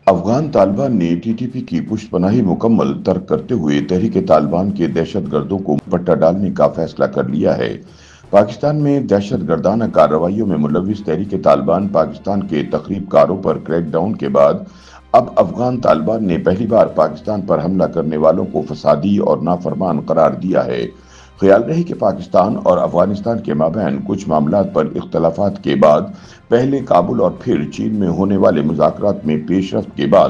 افغان طالبان نے T T P کی پشت پناہی مکمل ترک کرتے ہوئے تحریک طالبان کے دہشت گردوں کو پٹا ڈالنے کا فیصلہ کر لیا ہے۔ پاکستان میں دہشت گردانہ کارروائیوں میں ملوث تحریک طالبان پاکستان کے تخریب کاروں پر کریک ڈاؤن کے بعد اب افغان طالبان نے پہلی بار پاکستان پر حملہ کرنے والوں کو فسادی اور نافرمان قرار دیا ہے۔ خیال رہے کہ پاکستان اور افغانستان کے مابین کچھ معاملات پر اختلافات کے بعد پہلے کابل اور پھر چین میں ہونے والے مذاکرات میں پیش رفت کے بعد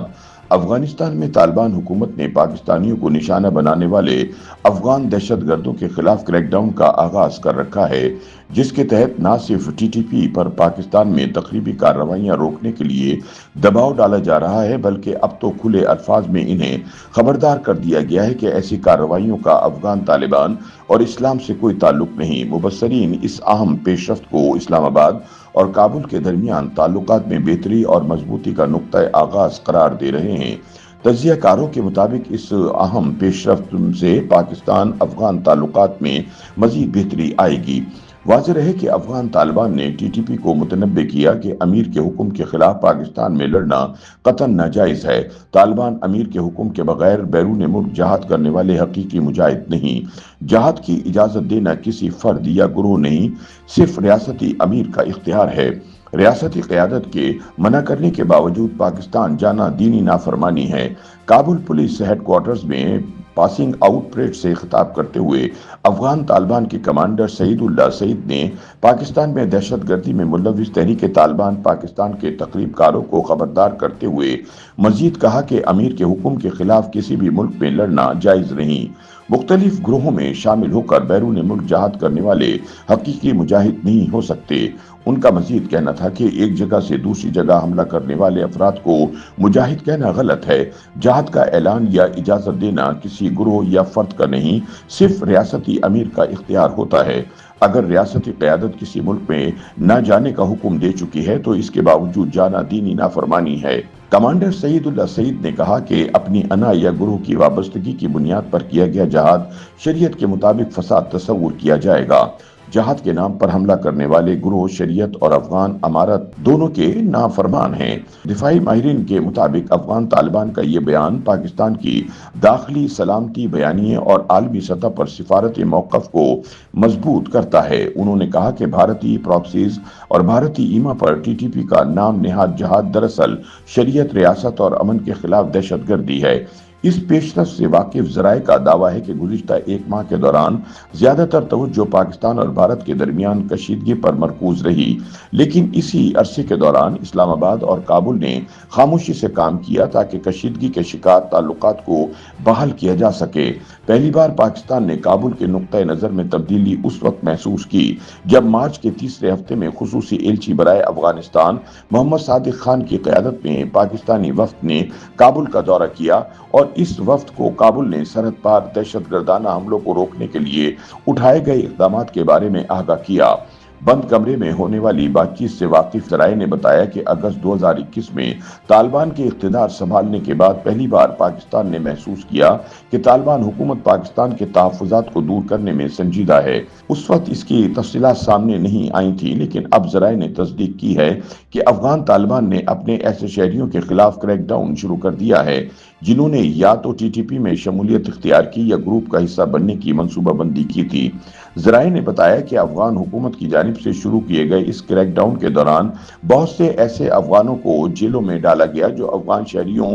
افغانستان میں طالبان حکومت نے پاکستانیوں کو نشانہ بنانے والے افغان دہشت گردوں کے خلاف کریک ڈاؤن کا آغاز کر رکھا ہے، جس کے تحت نہ صرف ٹی ٹی پی پر پاکستان میں تخریبی کارروائیاں روکنے کے لیے دباؤ ڈالا جا رہا ہے، بلکہ اب تو کھلے الفاظ میں انہیں خبردار کر دیا گیا ہے کہ ایسی کارروائیوں کا افغان طالبان اور اسلام سے کوئی تعلق نہیں۔ مبصرین اس اہم پیش رفت کو اسلام آباد اور کابل کے درمیان تعلقات میں بہتری اور مضبوطی کا نقطہ آغاز قرار دے رہے ہیں۔ تجزیہ کاروں کے مطابق اس اہم پیش رفت سے پاکستان افغان تعلقات میں مزید بہتری آئے گی۔ واضح رہے کہ افغان طالبان نے ٹی ٹی پی کو متنبع کیا کہ امیر کے حکم کے خلاف پاکستان میں لڑنا قطعاً ناجائز ہے۔ طالبان امیر کے حکم کے بغیر بیرون ملک جہاد کرنے والے حقیقی مجاہد نہیں۔ جہاد کی اجازت دینا کسی فرد یا گروہ نہیں، صرف ریاستی امیر کا اختیار ہے۔ ریاستی قیادت کے منع کرنے کے باوجود پاکستان جانا دینی نافرمانی ہے۔ کابل پولیس ہیڈ کوارٹرز میں پاسنگ آؤٹ پریڈ سے خطاب کرتے ہوئے افغان طالبان کے کمانڈر سعید اللہ سعید نے پاکستان میں دہشت گردی میں ملوث تحریک طالبان پاکستان کے تخریب کاروں کو خبردار کرتے ہوئے مزید کہا کہ امیر کے حکم کے خلاف کسی بھی ملک میں لڑنا جائز نہیں۔ مختلف گروہوں میں شامل ہو کر بیرون ملک جہاد کرنے والے حقیقی مجاہد نہیں ہو سکتے۔ ان کا مزید کہنا تھا کہ ایک جگہ سے دوسری جگہ حملہ کرنے والے افراد کو مجاہد کہنا غلط ہے۔ جہاد کا اعلان یا اجازت دینا کسی گروہ یا فرد کا نہیں، صرف ریاستی امیر کا اختیار ہوتا ہے۔ اگر ریاستی قیادت کسی ملک میں نہ جانے کا حکم دے چکی ہے تو اس کے باوجود جانا دینی نافرمانی ہے۔ کمانڈر سعید اللہ سعید نے کہا کہ اپنی انا یا گروہ کی وابستگی کی بنیاد پر کیا گیا جہاد شریعت کے مطابق فساد تصور کیا جائے گا۔ جہاد کے نام پر حملہ کرنے والے گروہ شریعت اور افغان امارت دونوں کے نافرمان ہیں۔ دفاعی ماہرین کے مطابق افغان طالبان کا یہ بیان پاکستان کی داخلی سلامتی بیانیے اور عالمی سطح پر سفارتی موقف کو مضبوط کرتا ہے۔ انہوں نے کہا کہ بھارتی پراکسیز اور بھارتی ایما پر ٹی ٹی پی کا نام نہاد جہاد دراصل شریعت، ریاست اور امن کے خلاف دہشت گردی ہے۔ اس پیشرفت سے واقف ذرائع کا دعویٰ ہے کہ گزشتہ ایک ماہ کے دوران زیادہ تر توجہ پاکستان اور بھارت کے درمیان کشیدگی پر مرکوز رہی، لیکن اسی عرصے کے دوران اسلام آباد اور کابل نے خاموشی سے کام کیا تاکہ کشیدگی کے شکار تعلقات کو بحال کیا جا سکے۔ پہلی بار پاکستان نے کابل کے نقطہ نظر میں تبدیلی اس وقت محسوس کی جب مارچ کے تیسرے ہفتے میں خصوصی ایلچی برائے افغانستان محمد صادق خان کی قیادت میں پاکستانی وفد نے کابل کا دورہ کیا اور اس وفد کو کابل نے سرحد پار دہشت گردانہ حملوں کو روکنے کے لیے اٹھائے گئے اقدامات کے بارے میں آگاہ کیا۔ بند کمرے میں ہونے والی بات چیت سے واقف ذرائع نے بتایا کہ اگست 2021 میں طالبان کے اقتدار سنبھالنے کے بعد پہلی بار پاکستان نے محسوس کیا کہ طالبان حکومت پاکستان کے تحفظات کو دور کرنے میں سنجیدہ ہے۔ اس وقت اس کی تفصیلات سامنے نہیں آئی تھیں، لیکن اب ذرائع نے تصدیق کی ہے کہ افغان طالبان نے اپنے ایسے شہریوں کے خلاف کریک ڈاؤن شروع کر دیا ہے جنہوں نے یا تو ٹی ٹی پی میں شمولیت اختیار کی یا گروپ کا حصہ بننے کی منصوبہ بندی کی تھی۔ ذرائع نے بتایا کہ افغان حکومت کی جانب سے شروع کیے گئے اس کریک ڈاؤن کے دوران بہت سے ایسے افغانوں کو جیلوں میں ڈالا گیا جو افغان شہریوں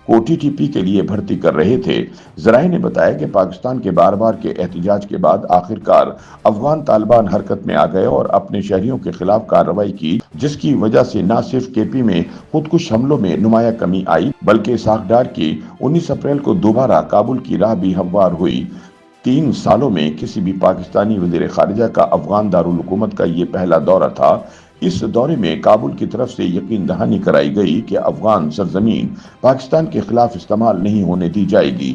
کو ٹی ٹی پی کے لیے بھرتی کر رہے تھے۔ ذرائع نے بتایا کہ پاکستان کے بار بار کے احتجاج کے بعد آخرکار افغان طالبان حرکت میں آ گئے اور اپنے شہریوں کے خلاف کارروائی کی، جس کی وجہ سے نہ صرف کے پی میں خودکش حملوں میں نمایاں کمی آئی بلکہ اسحاق ڈار کی 19 اپریل کو دوبارہ کابل کی راہ بھی ہموار ہوئی۔ 3 سالوں میں کسی بھی پاکستانی وزیر خارجہ کا افغان دارالحکومت کا یہ پہلا دورہ تھا۔ اس دورے میں کابل کی طرف سے یقین دہانی کرائی گئی کہ افغان سرزمین پاکستان کے خلاف استعمال نہیں ہونے دی جائے گی۔